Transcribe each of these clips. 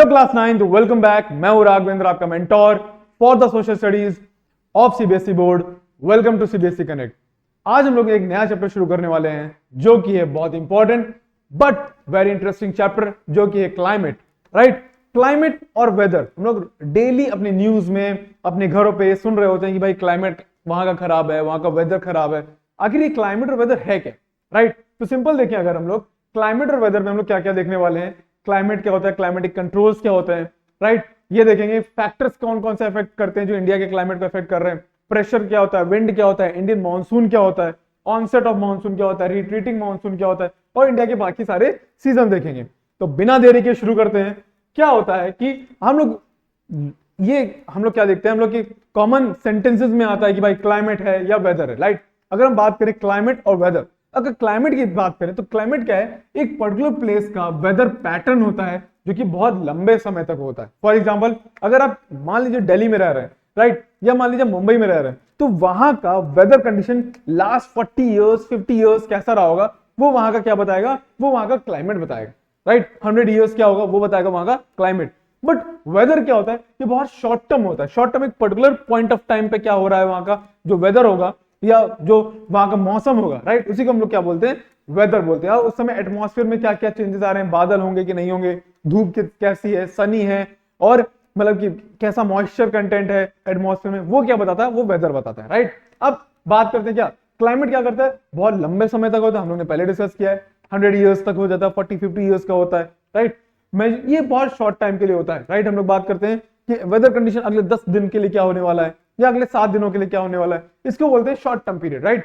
Class 9 welcome back. मैं हूं राघवेंद्र, आपका mentor for the social studies of CBSE board. Welcome to CBSE Connect. आज हम लोग एक नया चैप्टर शुरू करने वाले हैं जो कि है बहुत important but very interesting chapter, जो कि है क्लाइमेट। राइट, क्लाइमेट और वेदर। हम लोग डेली अपनी न्यूज में, अपने घरों पे सुन रहे होते हैं कि भाई क्लाइमेट वहां का खराब है, वहां का वेदर खराब है। आखिर ये क्लाइमेट और वेदर है क्या? राइट, तो सिंपल देखिए, अगर हम लोग क्लाइमेट और वेदर में हम लोग क्या क्या देखने वाले हैं। क्लाइमेट क्या होता है, क्लाइमेटिक कंट्रोल्स क्या होते हैं। राइट, ये देखेंगे फैक्टर्स कौन कौन से अफेक्ट करते हैं जो इंडिया के क्लाइमेट को अफेक्ट कर रहे हैं। प्रेशर क्या होता है, विंड क्या होता है, इंडियन मानसून क्या होता है, ऑनसेट ऑफ मानसून क्या होता है, रिट्रीटिंग मानसून क्या होता है, और इंडिया के बाकी सारे सीजन देखेंगे। तो बिना देरी के शुरू करते हैं। क्या होता है कि हम लोग क्या देखते हैं, हम लोग की कॉमन सेंटेंसेस में आता है कि भाई क्लाइमेट है या वेदर है। राइट, अगर हम बात करें क्लाइमेट और वेदर, अगर क्लाइमेट की बात करें तो क्लाइमेट क्या है, एक पर्टिकुलर प्लेस का वेदर पैटर्न होता है जो कि बहुत लंबे समय तक होता है। फॉर एग्जांपल, अगर आप मान लीजिए दिल्ली में रह रहे हैं, राइट, या मान लीजिए मुंबई में रह रहे हैं, तो वहां का weather condition last 40 years 50 years कैसा रहा होगा, वो वहां का क्या बताएगा, वो वहां का क्लाइमेट बताएगा। राइट, 100 इयर्स क्या होगा वो बताएगा वहां का क्लाइमेट। बट वेदर क्या होता है, ये बहुत शॉर्ट टर्म होता है। शॉर्ट टर्म एक पर्टिकुलर पॉइंट ऑफ टाइम पे क्या हो रहा है, वहां का जो वेदर होगा या जो वहां का मौसम होगा, राइट, उसी को हम लोग क्या बोलते हैं, वेदर बोलते हैं। और उस समय एटमॉस्फेयर में क्या क्या चेंजेस आ रहे हैं, बादल होंगे कि नहीं होंगे, धूप कैसी है, सनी है, और मतलब कि कैसा मॉइस्चर कंटेंट है एटमॉस्फेयर में, वो क्या बताता है, वो वेदर बताता है। राइट, अब बात करते हैं क्या क्लाइमेट क्या करता है, बहुत लंबे समय तक होता है। हम लोग ने पहले डिस्कस किया है, 100 इयर्स तक हो जाता है, 40-50 इयर्स का होता है। राइट, ये बहुत शॉर्ट टाइम के लिए होता है। राइट, हम लोग बात करते हैं कि वेदर कंडीशन अगले 10 दिन के लिए क्या होने वाला है, या अगले 7 दिनों के लिए क्या होने वाला है, इसको बोलते हैं शॉर्ट टर्म पीरियड। राइट,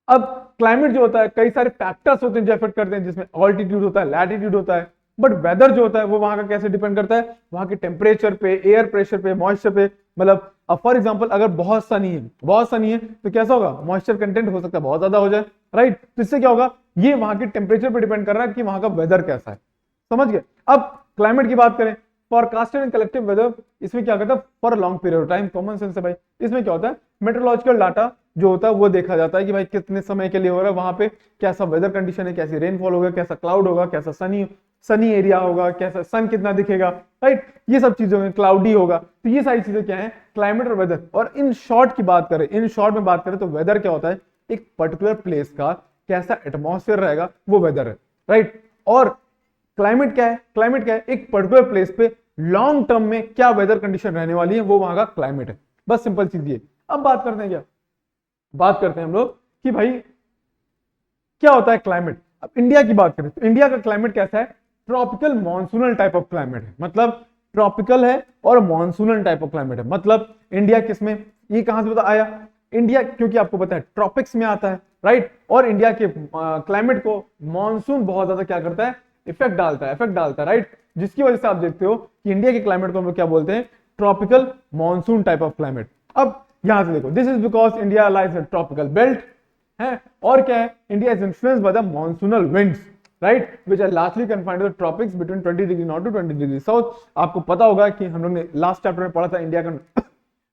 अब क्लाइमेट जो होता है, कई सारे फैक्टर्स होते हैं जो इफेक्ट करते हैं, जिसमें ऑल्टीट्यूड होता है, लैटिट्यूड होता है। बट वेदर जो होता है वो वहां का कैसे डिपेंड करता है, वहां के टेम्परेचर पे, एयर प्रेशर पे, मॉइस्चर पे। मतलब अब फॉर एग्जांपल, अगर बहुत सनी है तो कैसा होगा, मॉइस्चर कंटेंट हो सकता है बहुत ज्यादा हो जाए। राइट, तो इससे क्या होगा, ये वहां के टेम्परेचर पे डिपेंड कर रहा है कि वहां का वेदर कैसा है। समझ गए? अब क्लाइमेट की बात करें, फॉरकास्टेड एंड कलेक्टिव वेदर, इसमें क्या करता है, for a long period of time, common sense है भाई। इसमें क्या होता है, मेट्रोलॉजिकल डाटा जो होता है वो देखा जाता है कि भाई कितने समय के लिए हो रहा है, वहां पे कैसा वेदर कंडीशन है, कैसी रेनफॉल होगा, कैसा क्लाउड होगा, कैसा सनी सनी एरिया होगा, कैसा सन कितना दिखेगा। राइट, ये सब चीजें होंगी, क्लाउडी होगा। तो ये सारी चीजें क्या है, क्लाइमेट और वेदर। और इन शॉर्ट की बात करें, इन शॉर्ट में बात करें तो वेदर क्या होता है, एक पर्टिकुलर प्लेस का कैसा एटमॉस्फेयर रहेगा वो वेदर है। राइट, और क्लाइमेट क्या है, क्लाइमेट क्या है, एक पर्टिकुलर प्लेस पे लॉन्ग टर्म में क्या वेदर कंडीशन रहने वाली है, वो वहां का क्लाइमेट है। बस सिंपल चीज ये। अब बात करते हैं क्या, बात करते हैं हम लोग कि भाई क्या होता है क्लाइमेट। अब इंडिया की बात करें तो इंडिया का क्लाइमेट कैसा है, tropical monsoonal type of climate है। मतलब ट्रॉपिकल है और मॉनसूनल टाइप ऑफ क्लाइमेट है। मतलब इंडिया किसमें, ये कहां से पता आया, इंडिया क्योंकि आपको पता है ट्रॉपिक्स में आता है। राइट, और इंडिया के क्लाइमेट को मॉनसून बहुत ज्यादा क्या करता है, इफेक्ट डालता है। राइट, जिसकी वजह से आप देखते हो कि इंडिया के क्लाइमेट को हम लोग क्या बोलते हैं, tropical monsoon type of climate. अब यहां से देखो, this is because India lies in tropical belt है। और क्या है, India is influenced by the monsoonal winds, right, which are largely confined to the tropics between 20 degree north to 20 degree south. आपको पता होगा कि हम लोग ने लास्ट चैप्टर में पढ़ा था इंडिया का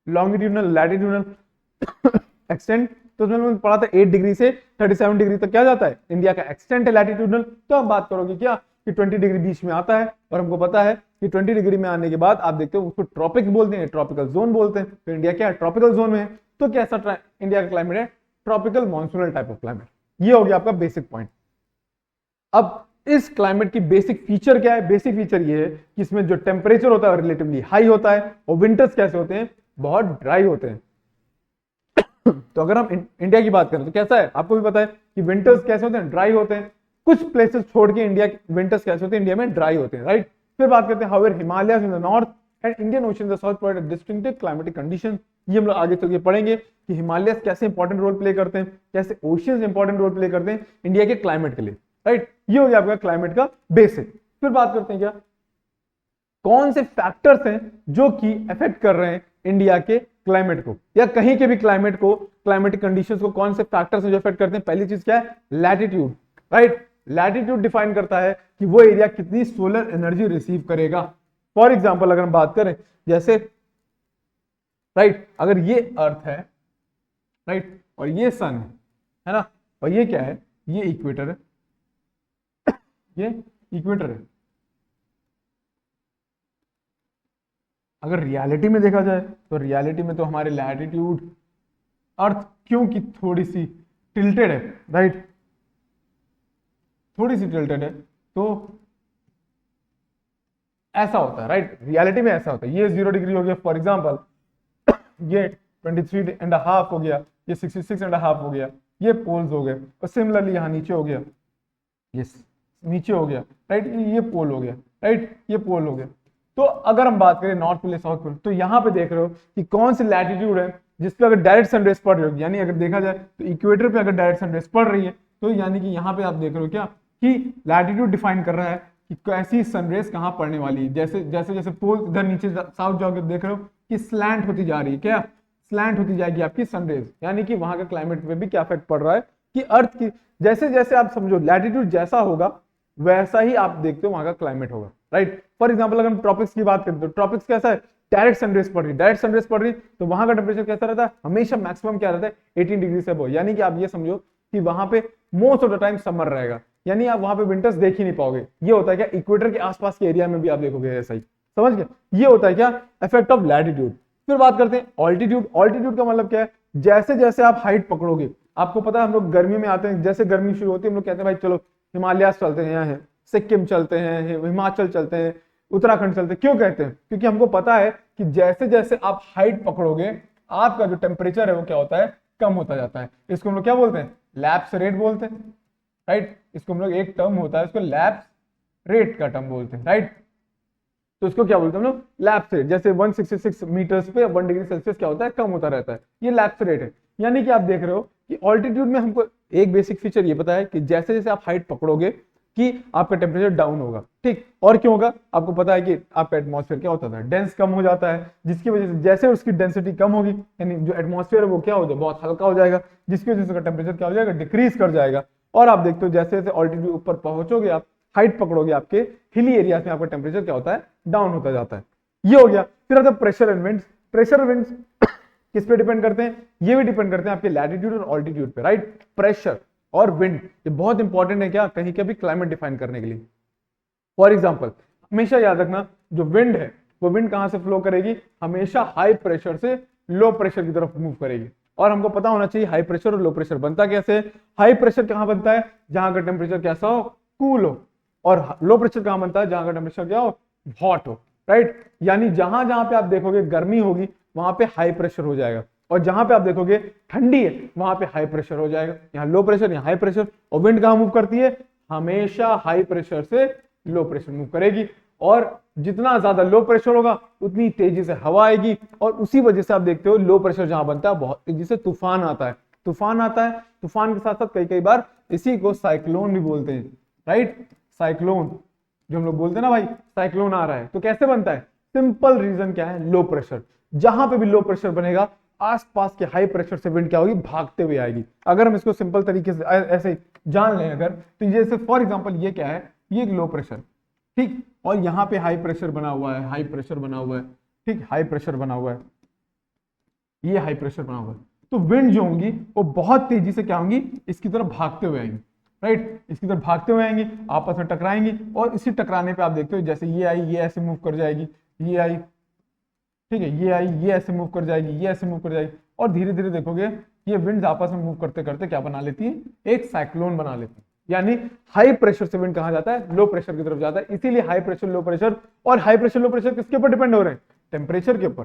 लॉन्गिट्यूडनल लैटिट्यूडनल एक्सटेंट। तो उसमें हमने पढ़ा था 8 डिग्री से 37 डिग्री तक क्या जाता है, इंडिया का एक्सटेंट है लैटिट्यूडनल। तो हम बात करोगे क्या कि 20 डिग्री बीच में आता है, और हमको पता है कि 20 डिग्री में आने के बाद आप देखते हो उसको ट्रॉपिक्स बोलते हैं, ट्रॉपिकल जोन बोलते हैं। तो इंडिया क्या है, ट्रॉपिकल जोन में है। तो कैसा इंडिया का क्लाइमेट है, tropical monsoonal type of climate. ये हो गया आपका बेसिक पॉइंट। अब इस क्लाइमेट की बेसिक फीचर क्या है, बेसिक फीचर ये है कि इसमें जो टेम्परेचर होता है रिलेटिवली हाई होता है, और विंटर्स कैसे होते हैं, बहुत ड्राई होते हैं। तो अगर हम इंडिया की बात करें तो कैसा है, आपको भी पता है कि विंटर्स कैसे होते हैं, ड्राई होते हैं। कुछ प्लेसेस छोड़ के इंडिया विंटर्स कैसे होते हैं, इंडिया में ड्राई होते हैं। राइट, फिर बात करते हैं however Himalayas in the north and Indian ocean the south provide distinctive climatic condition. ये हम लोग आगे चल के पढ़ेंगे कि हिमालयस कैसे इंपॉर्टेंट रोल प्ले करते हैं, कैसे ओशियंस इंपॉर्टेंट रोल प्ले करते हैं इंडिया के क्लाइमेट के लिए। राइट, ये हो गया आपका क्लाइमेट का बेसिक। फिर बात करते हैं क्या, कौन से फैक्टर्स हैं जो कि अफेक्ट कर रहे हैं इंडिया के क्लाइमेट को, या कहीं के भी क्लाइमेट को, क्लाइमेटिक कंडीशंस को, कौन से फैक्टर्स हैं जो अफेक्ट करते हैं। पहली चीज क्या है, लैटिट्यूड। राइट, लैटिट्यूड डिफाइन करता है कि वो एरिया कितनी सोलर एनर्जी रिसीव करेगा। फॉर एग्जाम्पल अगर हम बात करें, जैसे राइट, अगर ये अर्थ है, राइट, और ये सन है ना, और ये क्या है, ये इक्वेटर है, ये इक्वेटर है। अगर रियलिटी में देखा जाए तो रियलिटी में तो हमारे लैटिट्यूड अर्थ क्योंकि थोड़ी सी टिल्टेड है, राइट, थोड़ी सी टिल्टेड है, तो ऐसा होता है, राइट, रियलिटी में ऐसा होता है। ये 0 डिग्री हो गया फॉर एग्जाम्पल, ये 23.5 हो गया, ये 66.5 हो गया, ये पोल्स हो गए, और सिमिलरली यहाँ नीचे हो गया, ये नीचे हो गया, राइट, ये पोल हो गया, राइट, ये पोल हो गया। तो अगर हम बात करें नॉर्थ पोल साउथ पोल, तो यहाँ पे देख रहे हो कि कौन सी लैटिट्यूड है जिसपे अगर डायरेक्ट सनरेज पड़ रही होगी, यानी अगर देखा जाए तो इक्वेटर पे अगर डायरेक्ट सनरेज पड़ रही है, तो यानी कि यहाँ पे आप देख रहे हो क्या कि लैटिट्यूड डिफाइन कर रहा है कि कैसी सनरेज कहाँ पड़ने वाली है। जैसे जैसे जैसे पोल इधर नीचे साउथ जाओगे देख रहे हो कि स्लैंट होती जा रही है, क्या स्लैंट होती जाएगी आपकी सनरेज, यानी कि वहां के क्लाइमेट पे भी क्या इफेक्ट पड़ रहा है कि अर्थ की जैसे जैसे आप समझो लैटिट्यूड जैसा होगा वैसा ही आप देखते हो वहां का क्लाइमेट होगा, राइट। फॉर एग्जांपल अगर हम ट्रॉपिक्स की बात करें तो ट्रॉपिक्स कैसा है, डायरेक्ट सनरेज पड़ रही, डायरेक्ट सनरेज पड़ रही, तो वहां का टेम्परेचर कैसा रहता है, हमेशा मैक्सिमम क्या रहता है 18 डिग्री से अबव, यानी कि आप ये समझो कि वहां पे most of the time summer रहेगा, यानी आप वहां पे विंटर्स देख ही नहीं पाओगे। ये होता है क्या इक्वेटर के आसपास के एरिया में भी आप देखोगे ऐसा ही, समझ गए, ये होता है क्या इफेक्ट ऑफ लैटिट्यूड। फिर बात करते हैं ऑल्टीट्यूड। ऑल्टीट्यूड का मतलब क्या है, जैसे जैसे आप हाइट पकड़ोगे, आपको पता है हम लोग गर्मी में आते हैं, जैसे गर्मी शुरू होती है हम लोग कहते हैं भाई चलो हिमालय चलते हैं, यहाँ है सिक्किम चलते हैं, हिमाचल चलते हैं, उत्तराखंड चलते हैं। क्यों कहते हैं, क्योंकि हमको पता है कि जैसे जैसे आप हाइट पकड़ोगे आपका जो टेम्परेचर है वो क्या होता है, कम होता जाता है। इसको हम लोग क्या बोलते हैं, लैप्स रेट बोलते हैं, राइट। इसको हम लोग एक टर्म होता है, इसको लैप्स रेट का टर्म बोलते हैं, राइट। तो इसको क्या बोलते हैं हम लोग, लैप्स रेट। जैसे 166 मीटर्स पे 1 डिग्री सेल्सियस क्या होता है, कम होता रहता है, ये लैप्स रेट है। यानी कि आप देख रहे हो कि ऑल्टीट्यूड में हमको एक बेसिक फीचर ये पता है कि जैसे जैसे आप हाइट पकड़ोगे कि आपका टेम्परेचर डाउन होगा, ठीक। और क्यों होगा, आपको पता है कि आपका एटमॉस्फेयर क्या होता है, डेंस कम हो जाता है, जिसकी वजह से जैसे उसकी डेंसिटी कम होगी यानी जो एटमॉस्फेयर है वो क्या हो जाए, बहुत हल्का हो जाएगा, जिसकी वजह से उसका टेम्परेचर क्या हो जाएगा, डिक्रीज कर जाएगा। और आप देखते हो जैसे जैसे ऑल्टीट्यूड ऊपर पहुंचोगे, आप हाइट पकड़ोगे, आपके हिली एरियाज में आपका टेम्परेचर क्या होता है, डाउन होता जाता है। ये हो गया। फिर आता है pressure and winds. Pressure winds किस पे डिपेंड करते हैं, ये भी डिपेंड करते हैं आपके लैटिट्यूड और ऑल्टीट्यूड पे, राइट। प्रेशर और विंड ये बहुत इंपॉर्टेंट है क्या, कहीं का भी क्लाइमेट डिफाइन करने के लिए। फॉर एग्जाम्पल हमेशा याद रखना जो विंड है वो विंड कहां से फ्लो करेगी, हमेशा हाई प्रेशर से लो प्रेशर की तरफ मूव करेगी। और हमको पता होना चाहिए हाई प्रेशर और लो प्रेशर बनता कैसे है। हाई प्रेशर कहां बनता है, जहां का टेम्परेचर कैसा हो, कूल हो, और लो प्रेशर कहां बनता है, जहां का टेम्परेचर क्या हो, हॉट हो, राइट। यानी जहां जहां पे आप देखोगे गर्मी होगी वहां पे हाई प्रेशर हो जाएगा, और जहां पे आप देखोगे ठंडी है वहां पे हाई प्रेशर हो जाएगा। यहाँ लो प्रेशर, यहाँ हाई प्रेशर। और विंड कहां मूव करती है, हमेशा हाई प्रेशर से लो प्रेशर मूव करेगी, और जितना ज्यादा लो प्रेशर होगा उतनी तेजी से हवा आएगी, और उसी वजह से आप देखते हो लो प्रेशर जहां बनता है बहुत तेजी से तूफान आता है। तूफान आता है, तूफान के साथ साथ कई कई बार इसी को साइक्लोन भी बोलते हैं, राइट। साइक्लोन जो हम लोग बोलते हैं ना भाई साइक्लोन आ रहा है, तो कैसे बनता है, सिंपल रीजन क्या है, लो प्रेशर। जहां पे भी लो प्रेशर बनेगा आसपास के हाई प्रेशर से विंड क्या होगी, भागते हुए आएगी। अगर हम इसको सिंपल तरीके से ऐसे जान लें अगर, तो जैसे फॉर एग्जांपल ये क्या है, ये एक लो प्रेशर, ठीक, और यहाँ पे हाई प्रेशर बना हुआ है, हाई प्रेशर बना हुआ है, ठीक, हाई प्रेशर बना हुआ है, ये हाई प्रेशर बना हुआ है। तो विंड जो होंगी वो बहुत तेजी से क्या होंगी, इसकी तरफ भागते हुए आएंगी, राइट, इसकी तरफ भागते हुए आएंगी, आपस में टकराएंगी, और इसी टकराने पे आप देखते हो जैसे ये आई, ये ऐसे मूव कर जाएगी, ये आई, ठीक है, ये आई, ये ऐसे मूव कर जाएगी, ये ऐसे मूव कर जाएगी, और धीरे धीरे देखोगे ये विंड्स आपस में मूव करते करते क्या बना लेती है, एक साइक्लोन बना लेती है। यानी हाई प्रेशर से विंड कहां जाता है, लो प्रेशर की तरफ जाता है। इसीलिए हाई प्रेशर लो प्रेशर, और हाई प्रेशर लो प्रेशर किसके ऊपर डिपेंड हो रहे हैं, टेम्परेचर के ऊपर,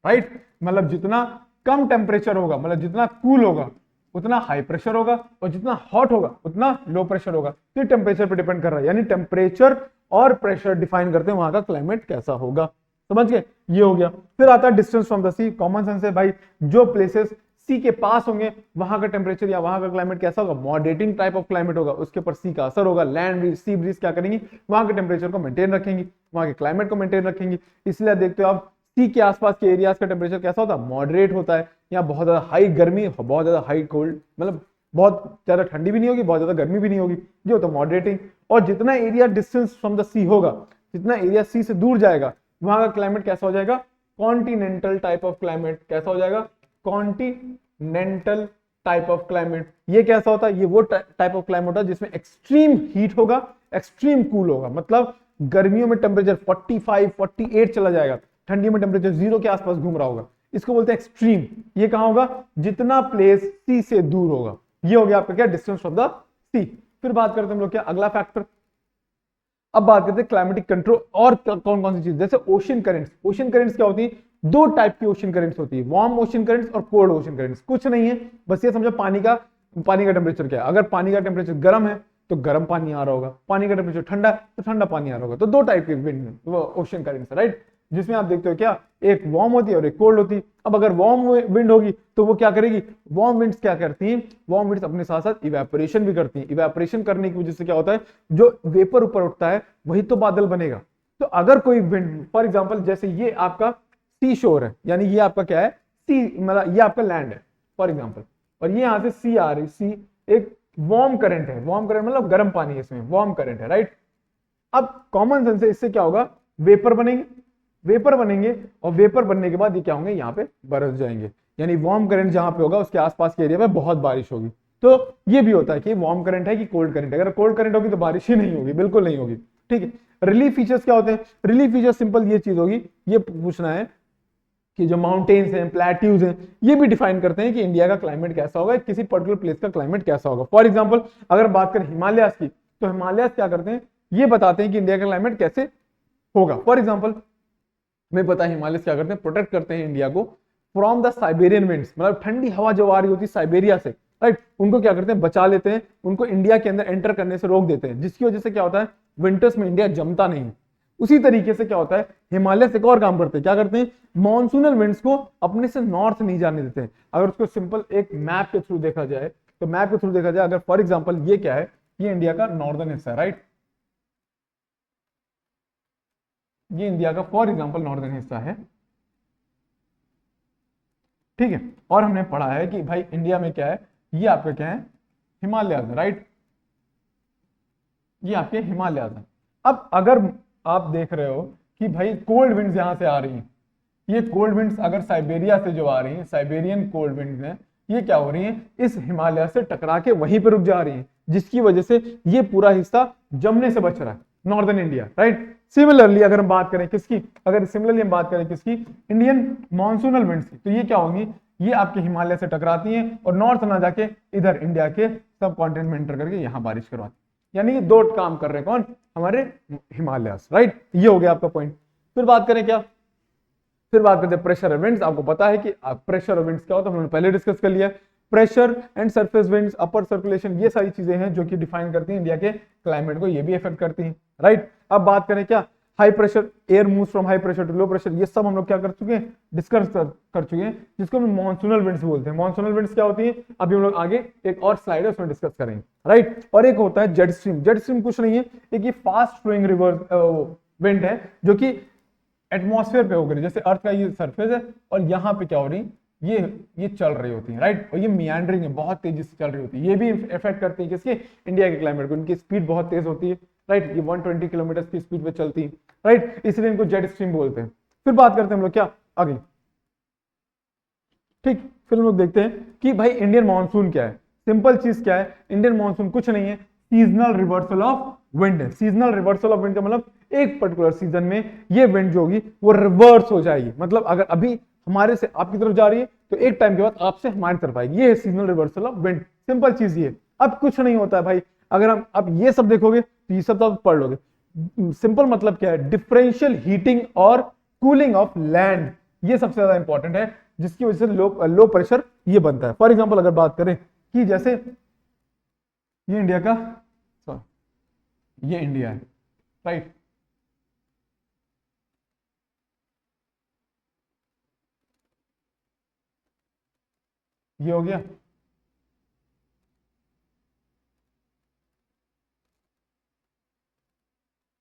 राइट। मतलब जितना कम टेम्परेचर होगा, मतलब जितना कूल होगा उतना हाई प्रेशर होगा, और जितना हॉट होगा उतना लो प्रेशर होगा। तो टेम्परेचर पर डिपेंड कर रहा है, यानी टेम्परेचर और प्रेशर डिफाइन करते हैं वहां का क्लाइमेट कैसा होगा, समझ गए। ये हो गया। फिर आता है distance from the sea. Common sense है भाई, जो प्लेसेस सी के पास होंगे वहां का टेम्परेचर या वहां का क्लाइमेट कैसा होगा, मॉडरेटिंग टाइप ऑफ क्लाइमेट होगा, उसके ऊपर सी का असर होगा। लैंड ब्रीज, सी ब्रीज क्या करेंगी, वहां के टेम्परेचर को मेंटेन रखेंगी, वहां के क्लाइमेट को मेंटेन रखेंगी। इसलिए देखते हो आप सी के आसपास के एरियाज का टेम्परेचर कैसा होता है, मॉडरेट होता है। यहाँ बहुत ज्यादा हाई गर्मी, बहुत ज्यादा हाई कोल्ड, मतलब बहुत ज्यादा ठंडी भी नहीं होगी, बहुत ज्यादा गर्मी भी नहीं होगी, ये होता है मॉडरेटिंग। और जितना एरिया डिस्टेंस फ्रॉम द सी होगा, जितना एरिया सी से दूर जाएगा, वहां का क्लाइमेट कैसा हो जाएगा, कॉन्टिनेंटल टाइप ऑफ क्लाइमेट। कैसा हो जाएगा, कॉन्टिनेंटल टाइप ऑफ क्लाइमेट। ये कैसा होता है, ये वो टाइप ऑफ क्लाइमेट होता है जिसमें एक्सट्रीम हीट होगा, एक्सट्रीम कूल होगा। मतलब गर्मियों में टेम्परेचर 45, 48 चला जाएगा, ठंडी में टेम्परेचर 0 के आसपास घूम रहा होगा, इसको बोलते हैं एक्सट्रीम। ये कहां होगा? जितना प्लेस सी से दूर होगा। ये हो गया आपका क्या? डिस्टेंस फ्रॉम द सी। फिर बात करते हैं हम लोग क्या? अगला फैक्टर। अब बात करते हैं क्लाइमेटिक कंट्रोल और कौन कौन सी चीज, जैसे ओशन करेंट्स। ओशन करेंट्स क्या होती है? दो टाइप की ओशन करेंट्स होती है, वार्म ओशन करेंट्स और कोल्ड ओशन करेंट्स। कुछ नहीं है, बस ये समझो पानी का टेम्परेचर क्या है। अगर पानी का टेम्परेचर गर्म है तो गर्म पानी आ रहा होगा, पानी का टेम्परेचर ठंडा है तो ठंडा पानी आ रहा होगा। तो दो टाइप के विंड ओशन करेंट्स, राइट, जिसमें आप देखते हो क्या, एक वार्म होती है और एक कोल्ड होती है। अब अगर वार्म विंड होगी तो वो क्या करेगी? वार्म विंड्स क्या करती हैं? वार्म विंड्स अपने साथ साथ इवेपोरेशन भी करती हैं। इवेपोरेशन करने की वजह से क्या होता है? जो वेपर ऊपर उठता है वही तो बादल बनेगा। तो अगर कोई विंड, फॉर एग्जांपल जैसे ये आपका सी शोर है, यानी ये आपका क्या है? सी, मतलब ये आपका लैंड है फॉर एग्जांपल, और ये यहां से सी आ रही, सी एक वार्म करंट है। वार्म करंट मतलब गर्म पानी है, इसमें वार्म करंट है, राइट। अब कॉमन सेंस से इससे क्या होगा? वेपर बनेंगे, वेपर बनेंगे, और वेपर बनने के बाद ये क्या होंगे? यहाँ पे बरस जाएंगे। यानी वार्म करंट जहां पे होगा उसके आसपास के एरिया में बहुत बारिश होगी। तो ये भी होता है कि वार्म करंट है कि कोल्ड करंट है। अगर कोल्ड करंट होगी तो बारिश ही नहीं होगी, बिल्कुल नहीं होगी, ठीक है। रिलीफ फीचर्स क्या होते हैं? रिलीफ फीचर सिंपल ये चीज होगी, ये पूछना है कि जो माउंटेन्स हैं, प्लेट्यूज हैं, ये भी डिफाइन करते हैं कि इंडिया का क्लाइमेट कैसा होगा, किसी पर्टिकुलर प्लेस का क्लाइमेट कैसा होगा। फॉर एग्जांपल अगर बात करें हिमालयास की, तो हिमालयास क्या करते हैं? ये बताते हैं कि इंडिया का क्लाइमेट कैसे होगा। फॉर एग्जांपल हमें पता है हिमालयस क्या करते हैं? प्रोटेक्ट करते हैं इंडिया को फ्रॉम द साइबेरियन विंड्स, मतलब ठंडी हवा जो आ रही होती है साइबेरिया से, राइट, उनको क्या करते हैं? बचा लेते हैं, उनको इंडिया के अंदर एंटर करने से रोक देते हैं, जिसकी वजह से क्या होता है? विंटर्स में इंडिया जमता नहीं। उसी तरीके से क्या होता है? हिमालय से एक और काम करते हैं, क्या करते हैं? मॉनसूनल विंड्स को अपने से नॉर्थ नहीं जाने देते हैं। अगर उसको सिंपल एक मैप के थ्रू देखा जाए, तो मैप के थ्रू देखा जाए, अगर फॉर एग्जांपल ये क्या है? ये इंडिया का नॉर्दर्न हिस्सा है, राइट, ये इंडिया का फॉर एग्जांपल नॉर्दर्न हिस्सा है, ठीक है। और हमने पढ़ा है कि भाई इंडिया में क्या है? ये आपका क्या है? हिमालय, राइट, ये आपके हिमालय है। अब अगर आप देख रहे हो कि भाई कोल्ड विंड्स यहां से आ रही हैं, ये कोल्ड विंड्स अगर साइबेरिया से जो आ रही हैं, साइबेरियन कोल्ड विंड्स हैं, ये क्या हो रही हैं? इस हिमालय से टकरा के वहीं पे रुक जा रही हैं, जिसकी वजह से ये पूरा हिस्सा जमने से बच रहा है, नॉर्दर्न इंडिया, राइट। सिमिलरली अगर हम बात करें किसकी? अगर सिमिलरली हम बात करें किसकी? इंडियन मॉनसूनल विंड्स की, तो ये क्या होंगी? ये आपके हिमालय से टकराती हैं और नॉर्थ ना जाके इधर इंडिया के सब कॉन्टिनेंट में एंटर करके यहां बारिश करवाती, यानी ये दो काम कर रहे हैं कौन? हमारे हिमालयस, राइट। ये हो गया आपका पॉइंट। फिर बात करें क्या? फिर बात करते हैं प्रेशर और विंड्स। आपको पता है कि प्रेशर और विंड्स क्या होता है, हमने पहले डिस्कस कर लिया। Pressure and surface winds, upper circulation, ये सारी चीजें हैं जो कि डिफाइन करती हैं इंडिया के क्लाइमेट को, ये भी इफेक्ट करती हैं, राइट। अब बात करें क्या? High pressure, air moves from high pressure to low pressure, ये सब हम लोग क्या कर चुके हैं? डिस्कस कर चुके हैं, जिसको हम मॉनसूनल विंड्स बोलते हैं। मॉनसूनल विंड्स क्या होती है? अभी हम लोग आगे एक और स्लाइड है उसमें डिस्कस करेंगे, राइट। और एक होता है जेट स्ट्रीम। जेट स्ट्रीम कुछ नहीं है, एक ये फास्ट फ्लोइंग रिवर विंड है जो कि एटमॉस्फेयर पे हो गई, जैसे अर्थ का ये सरफेस है और यहाँ पे क्या हो रही, ये चल रही होती है, राइट, और ये मियांडरिंग है, बहुत तेजी से चल रही होती है। ये भी इफेक्ट करती है किसके? इंडिया के क्लाइमेट को। इनकी स्पीड बहुत तेज होती है, राइट, ये 120 किलोमीटर की स्पीड पे चलती है, राइट, इसलिए इनको जेट स्ट्रीम बोलते हैं। फिर बात करते हैं हम लोग क्या आगे, ठीक। फिर हम लोग देखते हैं कि भाई इंडियन मानसून क्या है। सिंपल चीज क्या है? इंडियन मानसून कुछ नहीं है, सीजनल रिवर्सल ऑफ विंड है। सीजनल रिवर्सल ऑफ विंड का मतलब एक पर्टिकुलर सीजन में ये विंड जो होगी वो रिवर्स हो जाएगी। मतलब अगर अभी हमारे से आपकी तरफ जा रही है तो एक टाइम के बाद आपसे हमारी तरफ आएगी, ये है seasonal reversal of wind. Simple चीज ये। अब कुछ नहीं होता है भाई, अगर हम अब ये सब देखोगे तो ये सब तो आप पढ़ लोगे। सिंपल मतलब क्या है? डिफरेंशियल हीटिंग और कूलिंग ऑफ लैंड, ये सबसे ज्यादा इंपॉर्टेंट है, जिसकी वजह से लो प्रेशर ये बनता है। फॉर एग्जांपल अगर बात करें कि जैसे ये इंडिया का, ये इंडिया है, राइट, ये हो गया,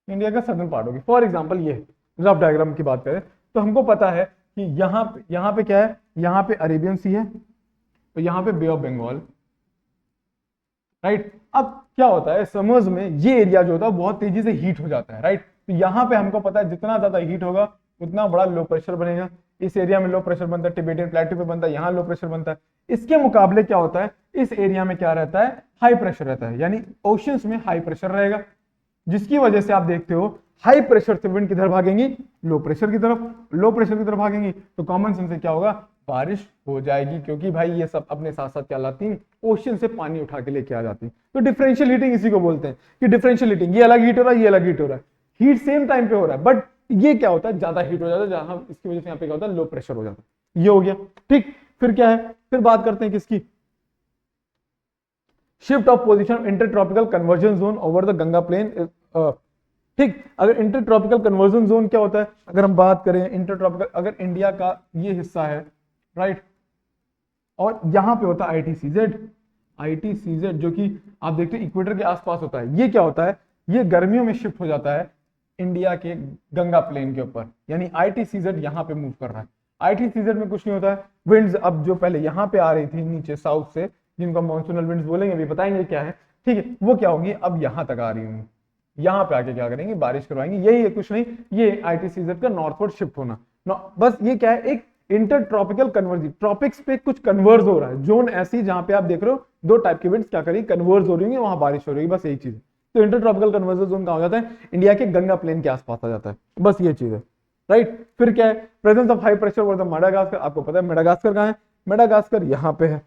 इंडिया का सदर्न पार्ट होगी। फॉर एग्जांपल ये रफ डायग्राम की बात करें तो हमको पता है कि यहाँ पे क्या है? यहाँ पे अरेबियन सी है और यहाँ पे बे ऑफ बंगाल, राइट। अब क्या होता है समर्स में, ये एरिया जो होता है बहुत तेजी से हीट हो जाता है, राइट। तो यहाँ पे हमको पता है जितना ज्यादा हीट होगा उतना बड़ा लो प्रेशर बनेगा। इस एरिया में लो प्रेशर बनता है, टिबेटियन प्लेटू पे बनता है, यहाँ लो प्रेशर बनता है। इसके मुकाबले क्या होता है? इस एरिया में क्या रहता है? हाई प्रेशर रहता है, यानी ओशियंस में हाई प्रेशर रहेगा, जिसकी वजह से आप देखते हो हाई प्रेशर से विंड किधर भागेंगी? लो प्रेशर की तरफ भागेंगी तो कॉमन सेंस से क्या होगा, बारिश हो जाएगी, क्योंकि भाई ये सब अपने साथ साथ क्या लाती हैं, ओशन से पानी उठा के लेके आ जाती है। तो डिफरेंशियल हीटिंग इसी को बोलते हैं कि डिफरेंशियल हीटिंग, ये अलग हीट हो रहा है, ये अलग हीट हो रहा है, हीट सेम टाइम पे हो रहा है, बट ये क्या होता है, ज्यादा हीट हो जाता है, जहां इसकी वजह से यहाँ पे क्या होता है, लो प्रेशर हो जाता है। ये हो गया ठीक। फिर क्या है, फिर बात करते हैं किसकी, shift of position intertropical convergence zone over the Ganga plain. ठीक, अगर इंटरट्रॉपिकल कन्वर्जन जोन क्या होता है, अगर हम बात करें इंटरट्रॉपिकल, अगर इंडिया का ये हिस्सा है राइट, और यहां पे होता है आईटीसीजेड जो कि आप देखते हो इक्वेटर के आसपास होता है, ये क्या होता है, ये गर्मियों में शिफ्ट हो जाता है इंडिया के गंगा प्लेन के ऊपर, यानी आईटीसीजेड यहां पे मूव कर रहा है। आईटीसीजेड में कुछ नहीं होता है, विंड्स अब जो पहले यहां पे आ रही थी नीचे साउथ से, जिनको मॉनसूनल विंड्स बोलेंगे, अभी बताएंगे क्या है, ठीक है, वो क्या होंगी, अब यहां तक आ रही होंगी, यहां पे आके क्या करेंगे, बारिश करवाएंगे। यही है, कुछ नहीं, ये आईटीसीजेड का नॉर्थवर्ड शिफ्ट होना। बस ये क्या है, एक इंटर ट्रॉपिकल कन्वर्ज, ट्रॉपिक्स पे कुछ कन्वर्ज हो रहा है, जोन ऐसी जहां पे आप देख रहे हो दो टाइप के विंड्स क्या करेगी, कन्वर्ज हो रही है, वहां बारिश हो रही है, बस यही चीज है। तो इंटर ट्रॉपिकल कन्वर्जन जोन कहां हो जाता है, इंडिया के गंगा प्लेन के आसपास आ जाता है, बस ये चीज है राइट। फिर क्या है, presence of high pressure over the Madagascar, आपको पता है मेडागास्कर कहां है, मेडागास्कर यहाँ पे है,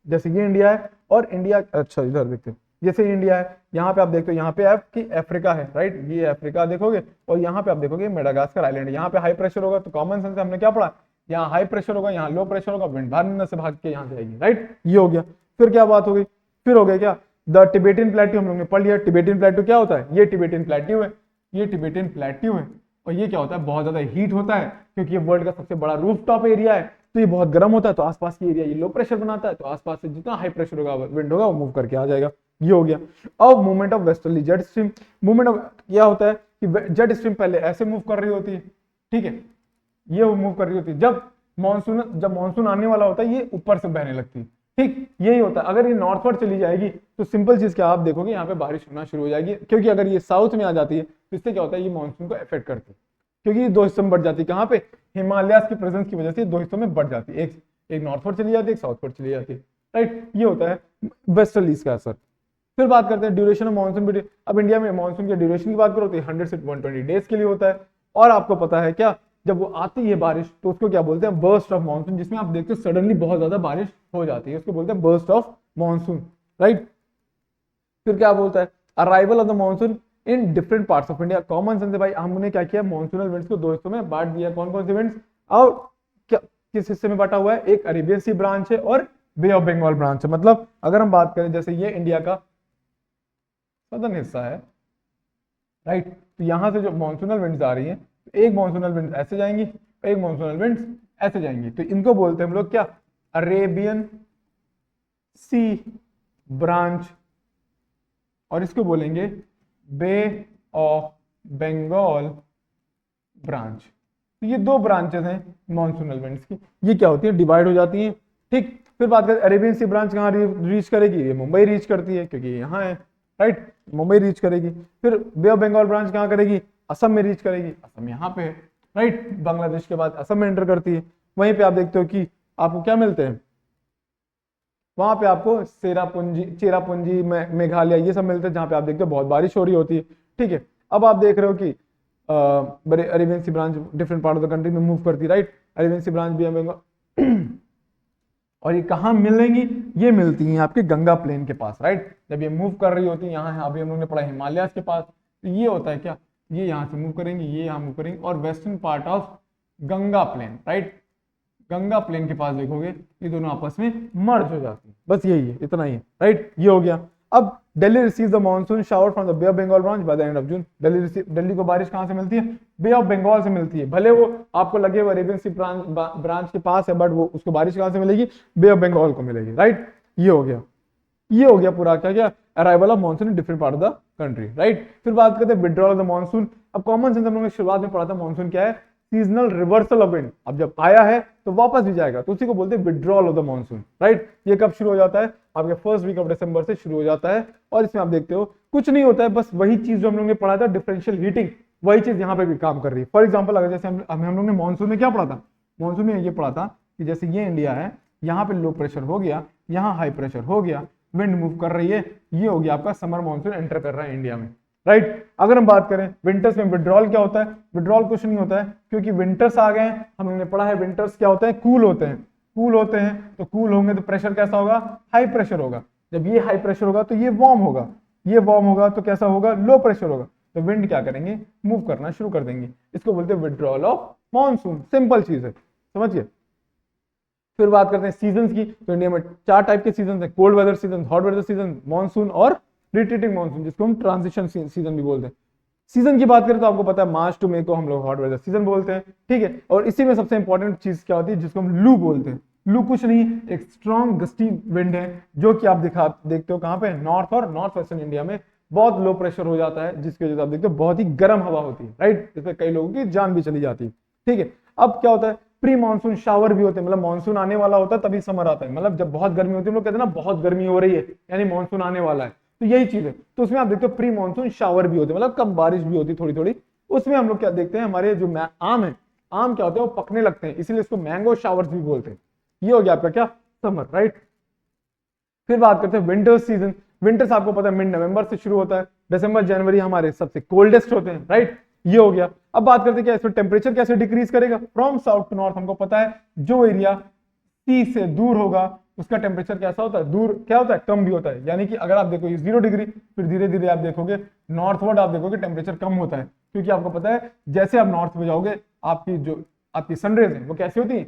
जैसे ये इंडिया है, और इंडिया, अच्छा इधर देखते हैं, जैसे इंडिया है, यहाँ पे आप देखते हो, यहाँ पे कि अफ्रीका है राइट, ये अफ्रीका देखोगे, और यहाँ पे आप देखोगे मेडागास्कर आइलैंड, यहाँ पे हाई प्रेशर होगा, तो कॉमन सेंस से हमने क्या पढ़ा, यहाँ हाई प्रेशर होगा, यहाँ लो प्रेशर होगा, विंड बाहर से भाग के यहाँ जाएगी राइट, ये हो गया। फिर क्या बात हो गई, फिर हो गया क्या, द टिबेटियन प्लेट्यू हम लोग ने पढ़ लिया। टिबेटियन प्लेट्यू क्या होता है, ये टिबेटियन प्लेट्यू है, ये टिबेटियन प्लेट्यू है, और ये क्या होता है, बहुत ज्यादा हीट होता है, क्योंकि ये वर्ल्ड का सबसे बड़ा रूफ टॉप एरिया है, तो ये बहुत गर्म होता है, तो आसपास की एरिया ये लो प्रेशर बनाता है, तो आसपास से जितना हाई प्रेशर होगा विंड होगा वो मूव करके आ जाएगा, ये हो गया। अब movement of westerly jet stream, movement of क्या होता है कि जेट स्ट्रीम पहले ऐसे मूव कर रही होती है, ठीक है, ये मूव कर रही होती है, जब मानसून आने वाला होता है ये ऊपर से बहने लगती है, ठीक, यही होता है। अगर ये नॉर्थवर्ड चली जाएगी तो सिंपल चीज क्या आप देखोगे, यहाँ पे बारिश होना शुरू हो जाएगी, क्योंकि अगर ये साउथ में आ जाती है तो इससे क्या होता है, ये मानसून को अफेक्ट करती है, क्योंकि ये दो हिस्सों में बढ़ जाती है, कहाँ पे, हिमालय की प्रेजेंस की वजह से दो हिस्सों में बढ़ जाती है, एक नॉर्थवर्ड चली जाती है, एक साउथवर्ड चली जाती है राइट, ये होता है वेस्टर्लीज का असर। फिर बात करते हैं ड्यूरेशन ऑफ मानसून। अब इंडिया में मानसून के ड्यूरेशन की बात करो तो 100 से 120 डेज के लिए होता है, और आपको पता है क्या, जब वो आती है बारिश तो उसको क्या बोलते हैं, बर्स्ट ऑफ मानसून, जिसमें आप देखते हो सडनली बहुत ज्यादा बारिश हो जाती है, उसको बोलते हैं बर्स्ट ऑफ मानसून राइट। फिर क्या बोलता है, arrival of the monsoon in different parts of India. Common sense है भाई, हमने क्या किया, मानसूनल विंड्स को दो हिस्सों में बांट दिया, कौन कौन से विंड्स, और क्या किस हिस्से में बांटा हुआ है, एक अरेबियन सी ब्रांच है और बे ऑफ बंगाल ब्रांच है। मतलब अगर हम बात करें, जैसे ये इंडिया का सदर्न हिस्सा है राइट, तो यहां से जो मानसूनल विंड्स आ रही हैं, एक मानसूनल विंड्स ऐसे जाएंगी, एक मानसूनल विंड्स ऐसे जाएंगी, तो इनको बोलते हैं हम लोग क्या, अरेबियन सी ब्रांच, और इसको बोलेंगे बे ऑफ बंगाल ब्रांच। तो ये दो ब्रांचेस हैं मानसूनल विंड्स की, ये क्या होती है, डिवाइड हो जाती हैं, ठीक। फिर बात करें अरेबियन सी ब्रांच कहाँ रीच करेगी, ये मुंबई रीच करती है, क्योंकि यहाँ है राइट, मुंबई रीच करेगी। फिर बे ऑफ बंगाल ब्रांच कहाँ करेगी, असम में रीच करेगी, असम यहाँ पे है राइट, बांग्लादेश के बाद असम में एंटर करती है। वहीं पे आप देखते हो कि आपको क्या मिलते हैं, वहां पे आपको चेरापूंजी मेघालय ये सब मिलते हैं, जहां पे आप देखते हो बहुत बारिश हो रही होती है, ठीक है। अब आप देख रहे हो कि बड़े Arabian sea branch different part of the country में मूव करती है राइट, अरेबियन सी ब्रांच भी बंगाल और ये कहाँ मिलेंगी, ये मिलती हैं आपके गंगा प्लेन के पास राइट, जब ये मूव कर रही होती है, यहाँ है अभी हम लोगों ने पढ़ा हिमालय के पास, तो ये होता है क्या, ये यहाँ से मूव करेंगे, ये यहाँ मूव करेंगे, और western part of Ganga plain right, Ganga plain के पास देखोगे ये दोनों आपस में मर्ज हो जाती है, बस यही है, इतना ही है राइट, ये हो गया। अब Delhi receives the monsoon shower from the Bay of Bengal branch by the end of June. Delhi को बारिश कहां से मिलती है, बे ऑफ बंगाल से मिलती है, भले वो आपको लगे वो अरेबियन सी ब्रांच के पास है, बट वो उसको बारिश कहां से मिलेगी, बे ऑफ बंगाल को मिलेगी राइट, ये हो गया पूरा क्या क्या, arrival of monsoon in different part of the country right. फिर बात करते हैं विड्रॉल ऑफ द मानसून। अब कॉमन सेंस हम लोगों ने शुरुआत में पढ़ा था, मानसून क्या है, सीजनल रिवर्सल ऑफ विंड, अब जब आया है तो वापस भी जाएगा, तो उसी को बोलते हैं withdrawal of the monsoon right. ये कब शुरू हो जाता है, आपके फर्स्ट वीक ऑफ दिसंबर से शुरू हो जाता है, और इसमें आप देखते हो कुछ नहीं होता है, बस वही चीज जो हम लोगों ने पढ़ा था डिफरेंशियल हीटिंग, वही चीज यहाँ पे भी काम कर रही है। फॉर एग्जाम्पल अगर जैसे हम लोग ने मानसून में क्या पढ़ा था, मानसून में ये पढ़ा था कि जैसे ये इंडिया है, यहाँ पे लो प्रेशर हो गया, यहाँ हाई प्रेशर हो गया, विंड मूव कर रही है, ये हो गया आपका समर मानसून एंटर कर रहा है इंडिया में, राइट। अगर हम बात करें विंटर्स में विड्रॉल क्या होता है, विड्रॉल कुछ नहीं होता है, क्योंकि विंटर्स आ गए हैं, हमने पढ़ा है विंटर्स क्या होते हैं, कूल होते हैं, कूल होते हैं, तो कूल होंगे तो प्रेशर कैसा होगा, हाई प्रेशर होगा। जब ये हाई प्रेशर होगा तो ये वार्म होगा, ये वार्म होगा तो कैसा होगा, लो प्रेशर होगा, तो विंड क्या करेंगे, मूव करना शुरू कर देंगे। इसको बोलते हैं विड्रॉल ऑफ मॉनसून, सिंपल चीज है, समझिए। फिर बात करते हैं सीजन की, तो इंडिया में 4 टाइप के सीजन है, cold weather season, hot weather season, monsoon और रिट्रीटिंग मानसून, जिसको हम ट्रांजिशन सीजन भी बोलते हैं। सीजन की बात करें तो आपको पता है मार्च टू मई को हम लोग हॉट वेदर सीजन बोलते हैं, ठीक है। और इसी में सबसे इंपॉर्टेंट चीज क्या होती है, जिसको हम लू बोलते हैं। लू कुछ नहीं, एक स्ट्रॉन्ग गस्टी विंड है, जो कि आप देखते हो कहां पे, नॉर्थ और नॉर्थ वेस्टर्न इंडिया में बहुत लो प्रेशर हो जाता है, जिसकी वजह से आप देखते हो बहुत ही गर्म हवा होती है, राइट, जिसमें कई लोगों की जान भी चली जाती है, ठीक है। अब क्या होता है, प्री मानसून शावर भी होते हैं, मतलब मानसून आने वाला होता है तभी समर आता है, मतलब जब बहुत गर्मी होती है, लोग कहते हैं ना बहुत गर्मी हो रही है, यानी मानसून आने वाला है, तो यही चीज है। तो उसमें आप देखते हो प्री मानसून शावर भी होते हैं, मतलब कम बारिश भी होती है थोड़ी थोड़ी। उसमें हम लोग क्या देखते हैं, हमारे जो आम है, आम क्या होते हैं, वो पकने लगते हैं, इसीलिए इसको मैंगो शावर्स भी बोलते हैं। ये हो गया आपका क्या, समर, राइट। फिर बात करते हैं विंटर सीजन। विंटर्स आपको पता है मिड नवंबर से शुरू होता है, दिसंबर जनवरी हमारे सबसे कोल्डेस्ट होते हैं, राइट, ये हो गया। अब बात करते हैं क्या इसमें टेम्परेचर कैसे डिक्रीज करेगा, फ्रॉम साउथ टू नॉर्थ। हमको पता है जो एरिया सी से दूर होगा उसका टेम्परेचर कैसा होता है, दूर क्या होता है, कम भी होता है। यानी कि अगर आप देखो 0 डिग्री, फिर धीरे धीरे आप देखोगे नॉर्थवर्ड, आप देखोगे टेम्परेचर कम होता है, क्योंकि आपको पता है जैसे आप नॉर्थ में जाओगे आपकी सनरेज है वो कैसी होती है,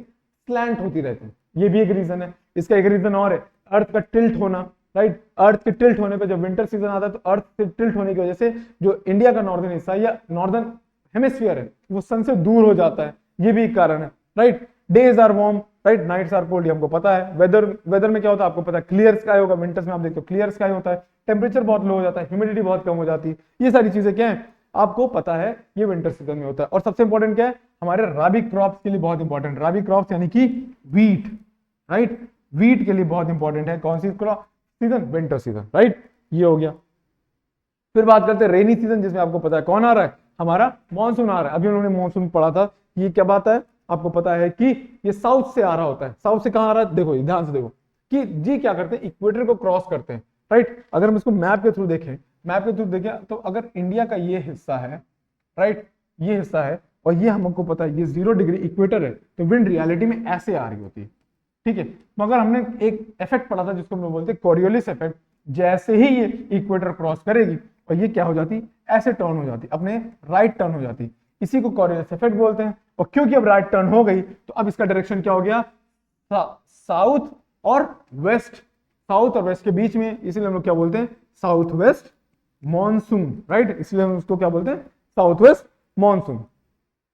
स्लैंट होती रहती है। ये भी एक रीजन है। इसका एक रीजन और है, अर्थ का टिल्ट होना, राइट। अर्थ के टिल्ट होने पे जब विंटर सीजन आता है तो अर्थ से टिल्ट होने की वजह से जो इंडिया का नॉर्दर्न हिस्सा या नॉर्दर्न हेमिस्फीयर है वो सन से दूर हो जाता है, ये भी एक कारण है, right. Days are warm, right, nights are cold, हमको पता है। वेदर में क्या होता है आपको पता है, क्लियर स्काई होगा, विंटर्स में आप देखते हो क्लियर स्काई होता है, टेम्परेचर बहुत लो हो जाता है, ह्यूमिडिटी बहुत कम हो जाती है। ये सारी चीजें क्या है आपको पता है, ये विंटर सीजन में होता है। और सबसे इंपॉर्टेंट क्या है, हमारे राबी क्रॉप्स के लिए बहुत इंपॉर्टेंट, राबी क्रॉप्स यानी कि वीट, राइट, वीट के लिए बहुत इंपॉर्टेंट है कौन सी crop season, winter season, right, ये हो गया। फिर बात करते हैं रेनी सीजन, जिसमें आपको पता है कौन आ रहा है, हमारा मानसून आ रहा है। अभी उन्होंने मानसून पढ़ा था, ये क्या बात है, आपको पता है कि ये साउथ से आ रहा होता है। साउथ से कहां आ रहा है, देखो ध्यान से देखो कि जी क्या करते हैं, इक्वेटर को क्रॉस करते हैं, राइट। अगर हम इसको मैप के थ्रू देखें, मैप के थ्रू देखें तो अगर इंडिया का ये हिस्सा है, राइट, ये हिस्सा है और ये हमको पता है ये 0 डिग्री इक्वेटर है, तो विंड रियलिटी में ऐसे आ रही होती है, ठीक है। मगर हमने एक इफेक्ट पढ़ा था जिसको हम लोग बोलते हैं कोरियोलिस इफेक्ट, जैसे ही ये इक्वेटर क्रॉस करेगी और ये क्या हो जाती, ऐसे टर्न हो जाती, अपने राइट टर्न हो जाती, इसी को कोरियोलिस इफेक्ट बोलते हैं। और क्योंकि अब राइट टर्न हो गई तो अब इसका डायरेक्शन क्या हो गया, साउथ और वेस्ट, साउथ और वेस्ट के बीच में, इसलिए हम लोग क्या बोलते हैं, साउथ वेस्ट मॉनसून, राइट, इसलिए हम उसको क्या बोलते हैं, साउथ वेस्ट मॉनसून।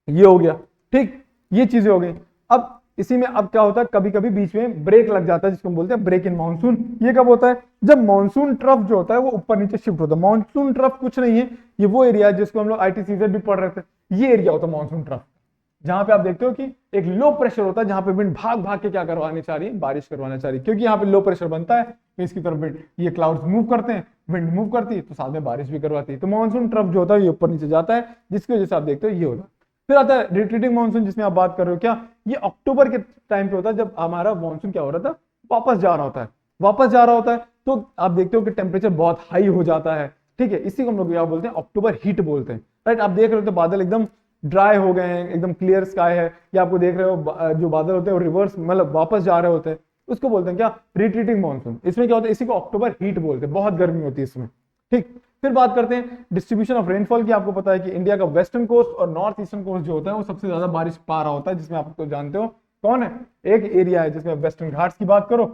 ये हो गया, ठीक, ये चीजें हो गई। अब इसी में अब क्या होता है, कभी कभी बीच में ब्रेक लग जाता है, जिसको हम बोलते हैं ब्रेक इन मानसून। ये कब होता है, जब मानसून ट्रफ जो होता है वो ऊपर नीचे शिफ्ट होता है। मानसून ट्रफ कुछ नहीं है, ये वो एरिया है जिसको हम लोग ITCZ भी पढ़ रहे थे, ये एरिया होता है मानसून ट्रफ, जहां पे आप देखते हो कि एक लो प्रेशर होता है, जहां पे विंड भाग भाग के क्या करवाने चाह रही है, बारिश करवाना चाह रही है, क्योंकि यहाँ पे लो प्रेशर बनता है तो इसकी तरफ विंड, ये क्लाउड्स मूव करते हैं, विंड मूव करती है तो साथ में बारिश भी करवाती है। तो मानसून ट्रफ जो होता है ये ऊपर नीचे जाता है, जिसकी वजह से आप देखते हो ये होता है। फिर आता है रिट्रीटिंग मानसून, जिसमें आप बात कर रहे हो, क्या ये अक्टूबर के टाइम पे होता है, जब हमारा मानसून क्या हो रहा था, वापस जा रहा होता है, वापस जा रहा होता है, तो आप देखते हो कि टेम्परेचर बहुत हाई हो जाता है, ठीक है। इसी को हम लोग क्या बोलते हैं, अक्टूबर हीट बोलते हैं, राइट। आप देख रहे हो तो बादल एकदम ड्राई हो गए हैं, एकदम क्लियर स्काई है, या आपको देख रहे हो जो बादल होते हैं वो रिवर्स मतलब वापस जा रहे होते हैं, उसको बोलते हैं क्या, रिट्रीटिंग मानसून। इसमें क्या होता है, इसी को अक्टूबर हीट बोलते हैं, बहुत गर्मी होती है इसमें, ठीक। फिर बात करते हैं डिस्ट्रीब्यूशन ऑफ रेनफॉल की। आपको पता है कि इंडिया का वेस्टर्न कोस्ट और नॉर्थ ईस्टर्न कोस्ट जो होता है वो सबसे ज्यादा बारिश पा रहा होता है, जिसमें आप तो जानते हो कौन है, एक एरिया है जिसमें वेस्टर्न घाट्स की बात करो,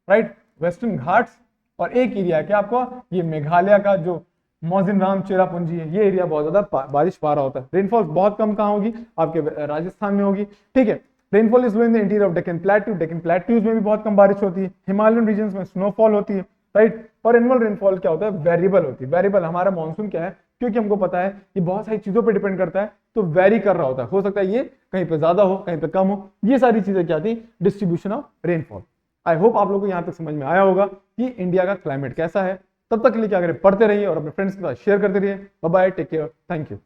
राइट, वेस्टर्न घाट्स, और एक एरिया है क्या आपको, ये मेघालय का जो मौजिनराम चेरापूंजी है, ये एरिया बहुत ज्यादा बारिश पा रहा होता है। रेनफॉल बहुत कम कहाँ होगी, आपके राजस्थान में होगी, ठीक है। Rainfall is low in the interior of Deccan plateau, Deccan plateaus में भी बहुत कम बारिश होती है, हिमालयन रीजन में स्नोफॉल होती है, राइट। और एनुअल रेनफॉल क्या होता है, वेरिएबल होती है। वेरिएबल हमारा मानसून क्या है, क्योंकि हमको पता है ये बहुत सारी चीजों पे डिपेंड करता है, तो वेरी कर रहा होता है, हो सकता है ये कहीं पे ज्यादा हो कहीं पे कम हो, ये सारी चीजें क्या थी, distribution of rainfall. I hope आप लोगों को यहां तक समझ में आया होगा कि इंडिया का क्लाइमेट कैसा है। तब तक के लिए क्या करें, पढ़ते रहिए और अपने फ्रेंड्स के साथ शेयर करते रहिए। Bye bye, take care, thank you.